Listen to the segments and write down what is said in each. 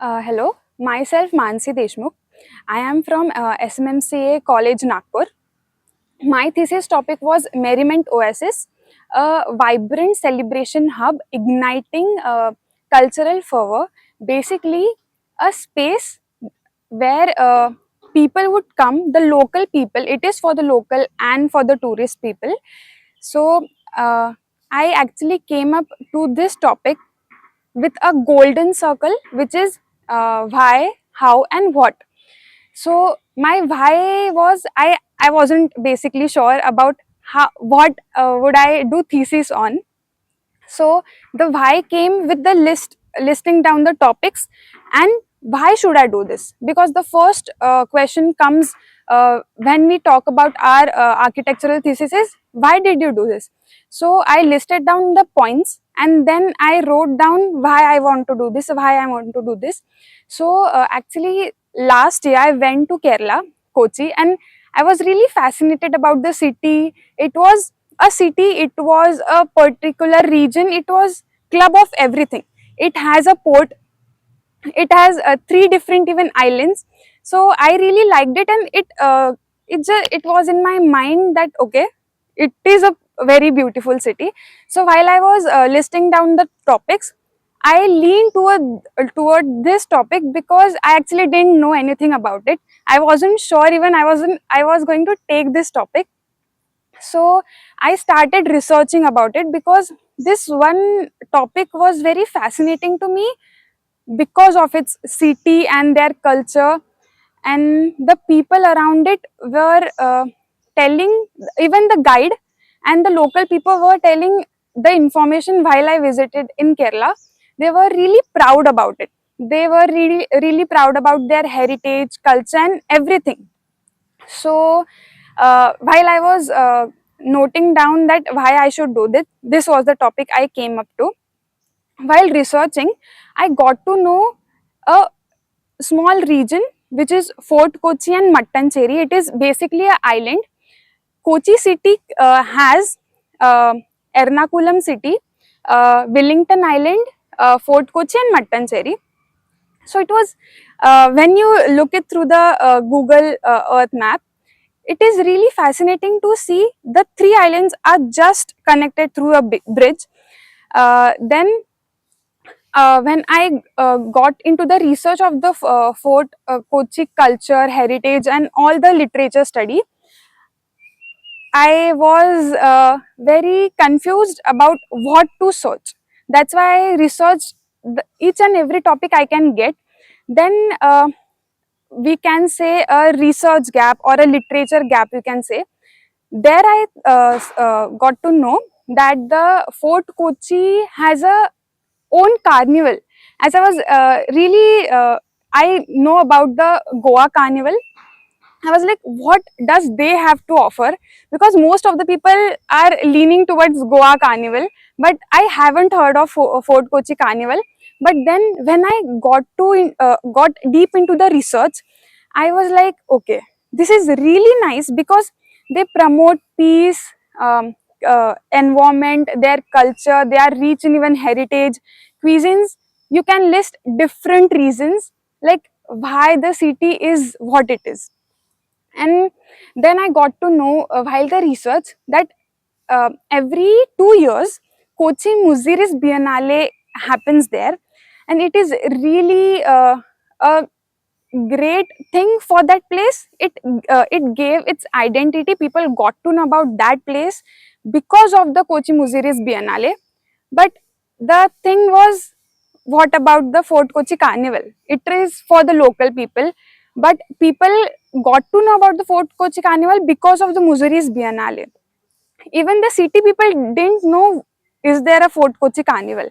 Hello, myself Mansi Deshmukh. I am from SMMCA College, Nagpur. My thesis topic was Merriment Oasis, a vibrant celebration hub igniting cultural fervor. Basically, a space where people would come, the local people, it is for the local and for the tourist people. So, uh, I actually came up to this topic with a golden circle, which is why, how, and what. So my why was I wasn't basically sure about how what would I do thesis on. So the why came with the listing down the topics and why should I do this? Because the first question comes when we talk about our architectural thesis is why did you do this? So I listed down the points and then I wrote down why I want to do this, why I want to do this. So actually last year I went to Kerala, Kochi, and I was really fascinated about the city. It was a city, it was a particular region, it was club of everything. It has a port, it has three different even islands. So I really liked it, and it was in my mind that okay, it is a very beautiful city. So while I was listing down the topics, I leaned toward this topic because I actually didn't know anything about it. I wasn't sure even I was going to take this topic. So I started researching about it because this one topic was very fascinating to me because of its city and their culture, and the people around it were telling, even the guide and the local people were telling the information while I visited in Kerala. They were really proud about it. They were really proud about their heritage, culture, and everything. So while I was noting down that why I should do this was the topic I came up to. While researching, I got to know a small region which is Fort Kochi and Mattancherry. It is basically an island. Kochi city has uh, Ernakulam city, Wellington Island, Fort Kochi and Mattancherry. So it was when you look it through the Google Earth map, it is really fascinating to see the three islands are just connected through a bridge. Then when I got into the research of the Fort Kochi culture, heritage, and all the literature study, I was very confused about what to search. That's why I researched each and every topic I can get. Then we can say a research gap or a literature gap, you can say. There I got to know that the Fort Kochi has a own carnival. As I was I know about the Goa carnival. I was like, what does they have to offer? Because most of the people are leaning towards Goa carnival, but I haven't heard of Fort Kochi carnival. But then when I got deep into the research, I was like, okay, this is really nice because they promote peace, environment, their culture, they are rich in even heritage, cuisines. You can list different reasons like why the city is what it is. And then I got to know while the research that every 2 years, Kochi Muziris Biennale happens there, and it is really a great thing for that place. It gave its identity. People got to know about that place because of the Kochi Muziris Biennale. But the thing was, what about the Fort Kochi Carnival? It is for the local people, but people got to know about the Fort Kochi Carnival because of the Muziris Biennale. Even the city people didn't know is there a Fort Kochi Carnival.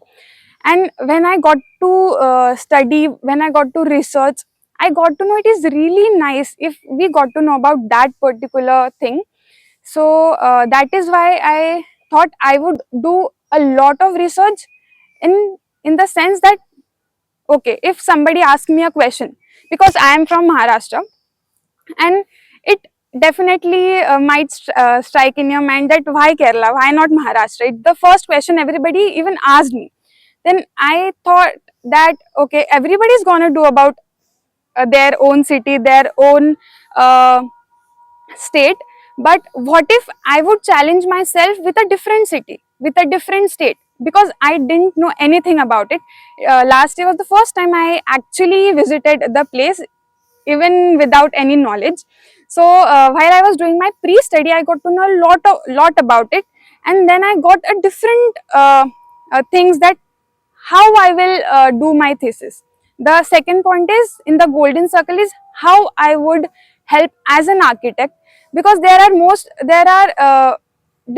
And when I got to study, when I got to research, I got to know it is really nice if we got to know about that particular thing. So that is why I thought I would do a lot of research in the sense that okay, if somebody asks me a question, because I am from Maharashtra, and it definitely might strike in your mind that why Kerala, why not Maharashtra? It's the first question everybody even asked me. then I thought that okay, everybody is gonna do about their own city, their own state, but what if I would challenge myself with a different city, with a different state, because I didn't know anything about it. Last year was the first time I actually visited the place, even without any knowledge. So while I was doing my pre-study, I got to know a lot about it, and then I got a different things that how I will do my thesis. The second point is in the golden circle is how I would help as an architect, because there are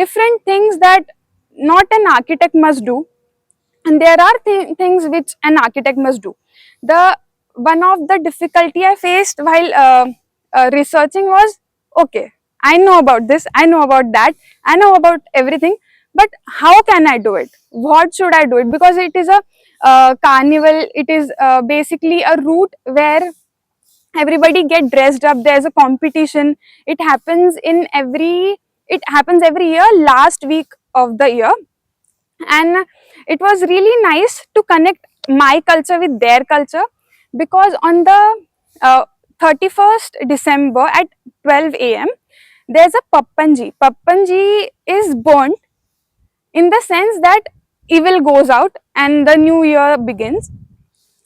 different things that not an architect must do, and there are things which an architect must do. The one of the difficulty I faced while researching was, okay, I know about this, I know about that, I know about everything, but how can I do it? What should I do it? Because it is a carnival, it is basically a route where everybody get dressed up, there's a competition, it happens every year, last week of the year. And it was really nice to connect my culture with their culture, because on the 31st December at 12 a.m. there's a Pappanji. Pappanji is burnt, in the sense that evil goes out and the new year begins.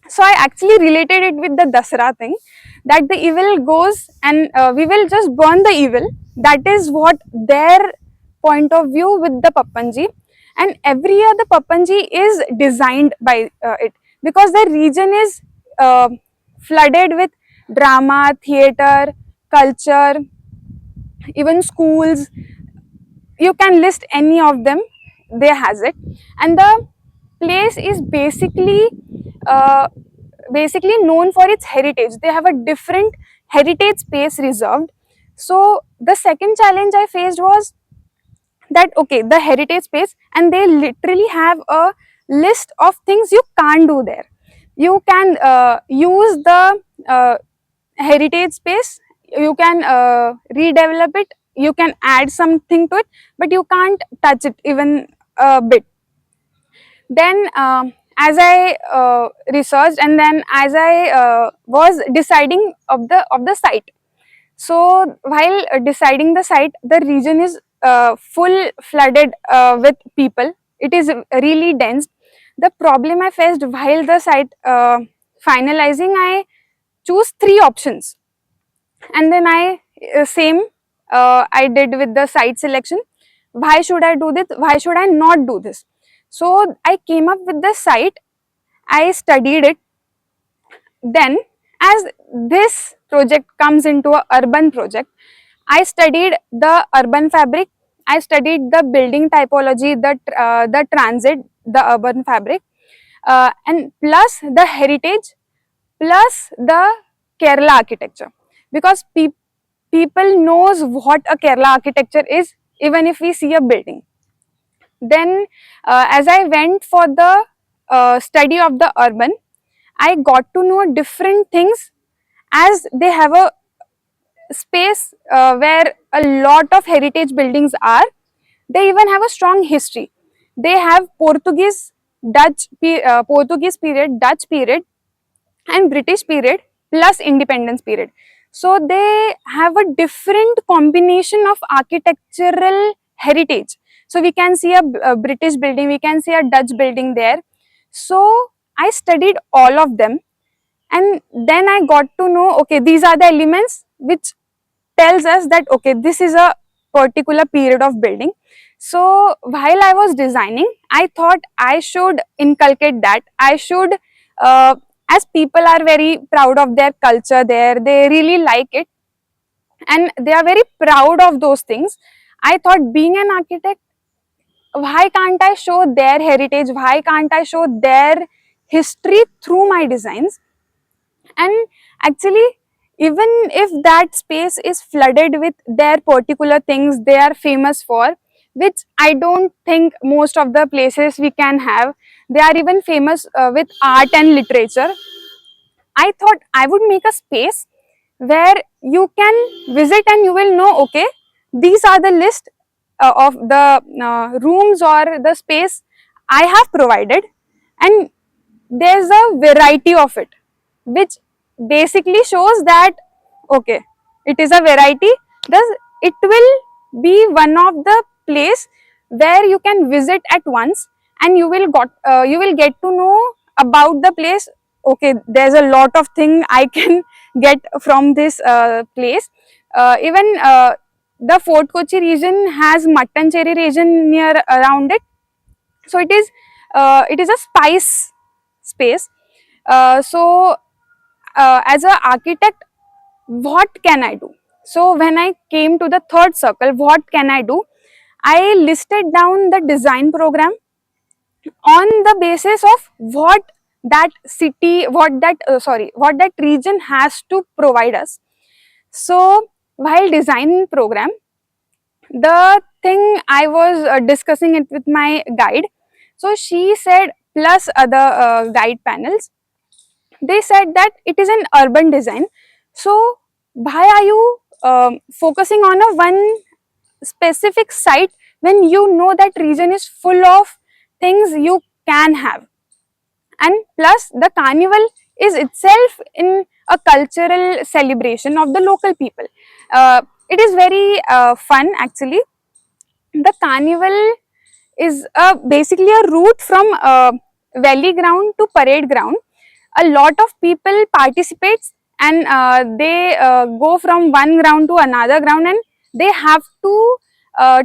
So I actually related it with the Dasara thing, that the evil goes and we will just burn the evil. That is what their point of view with the Pappanji. And every year the Pappanji is designed by it, because the region is uh, flooded with drama, theatre, culture, even schools. You can list any of them, they has it. And the place is uh, basically known for its heritage. They have a different heritage space reserved. So the second challenge I faced was that okay, the heritage space, and they literally have a list of things you can't do there. You can use the heritage space, you can redevelop it, you can add something to it, but you can't touch it even a bit. Then as I researched, and then as I was deciding of the site, so while deciding the site, the region is full flooded with people. It is really dense. The problem I faced while the site finalizing, I choose three options, and then same I did with the site selection. Why should I do this? Why should I not do this? So I came up with the site. I studied it. Then, as this project comes into a urban project, I studied the urban fabric, I studied the building typology, the transit, the urban fabric, and plus the heritage, plus the Kerala architecture, because people knows what a Kerala architecture is even if we see a building. Then as I went for the study of the urban, I got to know different things, as they have a space where a lot of heritage buildings are. They even have a strong history. They have Portuguese period, Dutch period, and British period, plus independence period. So they have a different combination of architectural heritage. So we can see a British building, we can see a Dutch building there. So I studied all of them, and then I got to know, okay, these are the elements which tells us that okay, this is a particular period of building. So while I was designing, I thought I should inculcate that. I should as people are very proud of their culture there, they really like it, and they are very proud of those things. I thought, being an architect, why can't I show their heritage, why can't I show their history through my designs? And actually, even if that space is flooded with their particular things they are famous for, which I don't think most of the places we can have, they are even famous with art and literature. I thought I would make a space where you can visit and you will know, okay, these are the list of the rooms or the space I have provided. and there's a variety of it, which basically shows that okay, it is a variety, thus it will be one of the place where you can visit at once, and you will get to know about the place. Okay, there's a lot of thing I can get from this place. Even the Fort Kochi region has Mattancherry region near around it, so it is a spice space. As an architect, what can I do? So when I came to the third circle, what can I do? I listed down the design program on the basis of what that city, what that region has to provide us. So while design program, the thing I was discussing it with my guide. So she said, plus other guide panels, they said that it is an urban design. So why are you focusing on a one specific site when you know that region is full of things you can have? And plus the carnival is itself in a cultural celebration of the local people. It is very fun actually. The carnival is basically a route from valley ground to parade ground. A lot of people participates, and they go from one ground to another ground, and they have to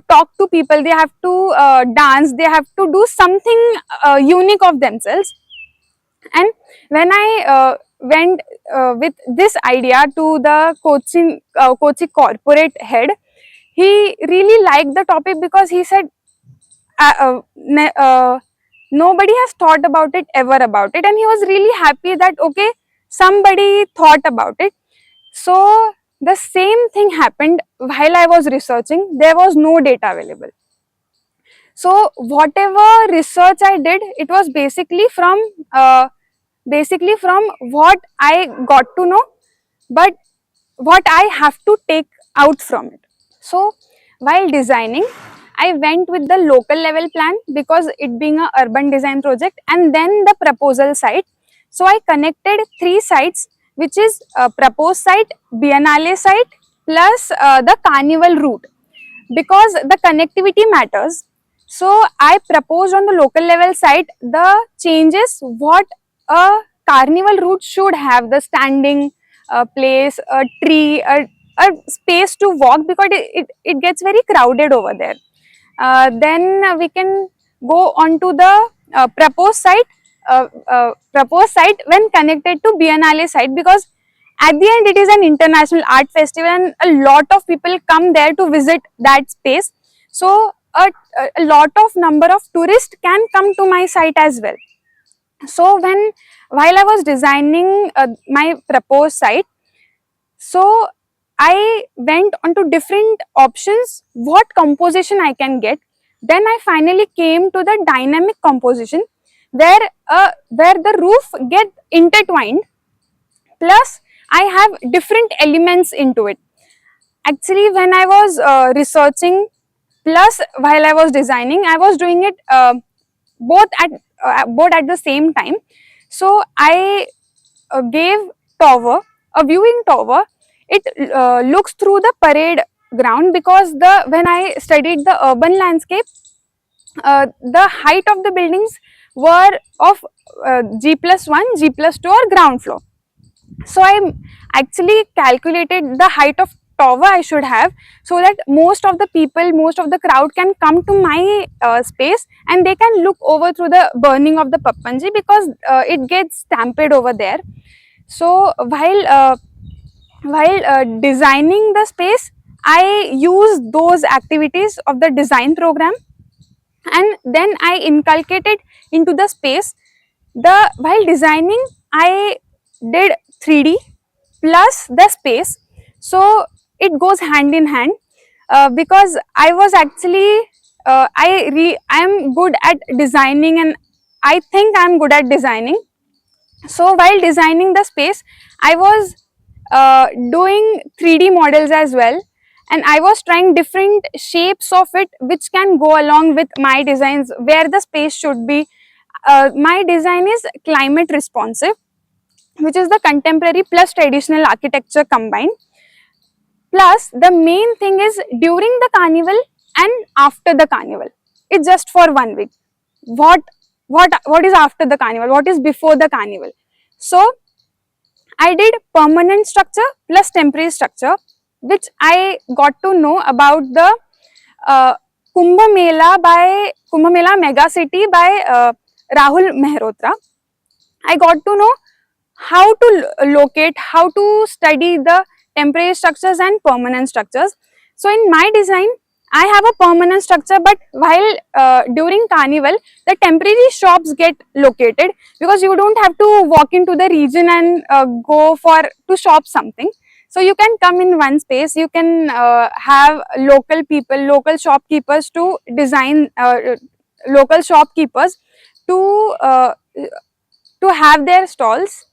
talk to people, they have to dance, they have to do something unique of themselves. And when I went with this idea to the Kochi corporate head, he really liked the topic because he said nobody has thought about it ever about it, and he was really happy that okay, somebody thought about it. So the same thing happened while I was researching. There was no data available. So whatever research I did, it was basically from what I got to know, but what I have to take out from it. So while designing, I went with the local level plan because it being a urban design project, and then the proposal site. So I connected three sites, which is proposed site, Biennale site, plus the carnival route, because the connectivity matters. So I proposed on the local level site the changes what a carnival route should have: the standing place, a tree, a space to walk, because it gets very crowded over there. Then we can go on to the proposed site when connected to Biennale site, because at the end it is an international art festival and a lot of people come there to visit that space. So a lot of number of tourists can come to my site as well. So while I was designing my proposed site, so I went on to different options, what composition I can get. Then I finally came to the dynamic composition, where the roof get intertwined, plus I have different elements into it. Actually, when I was researching, plus while I was designing, I was doing it both at the same time. So I gave tower, a viewing tower. It looks through the parade ground, because the when I studied the urban landscape, the height of the buildings were of G+1, G+2 or ground floor. So I actually calculated the height of tower I should have, so that most of the people, most of the crowd can come to my space, and they can look over through the burning of the Pappanji, because it gets stampede over there. So while designing the space, I use those activities of the design program, and then I inculcated into the space. While designing, I did 3D plus the space, so it goes hand in hand, because I was actually I am good at designing, and I think I am good at designing. So while designing the space, I was doing 3D models as well, and I was trying different shapes of it which can go along with my designs, where the space should be. My design is climate responsive, which is the contemporary plus traditional architecture combined. Plus, the main thing is during the carnival and after the carnival. It's just for 1 week. What what is after the carnival? What is before the carnival? So I did permanent structure plus temporary structure, which I got to know about the uh, Kumbh Mela Mega City by Rahul Mehrotra. I got to know how to locate, how to study the temporary structures and permanent structures. So in my design, I have a permanent structure, but while during carnival, the temporary shops get located because you don't have to walk into the region and go for to shop something. So you can come in one space. You can have local people, local shopkeepers to design, local shopkeepers to uh, to have their stalls.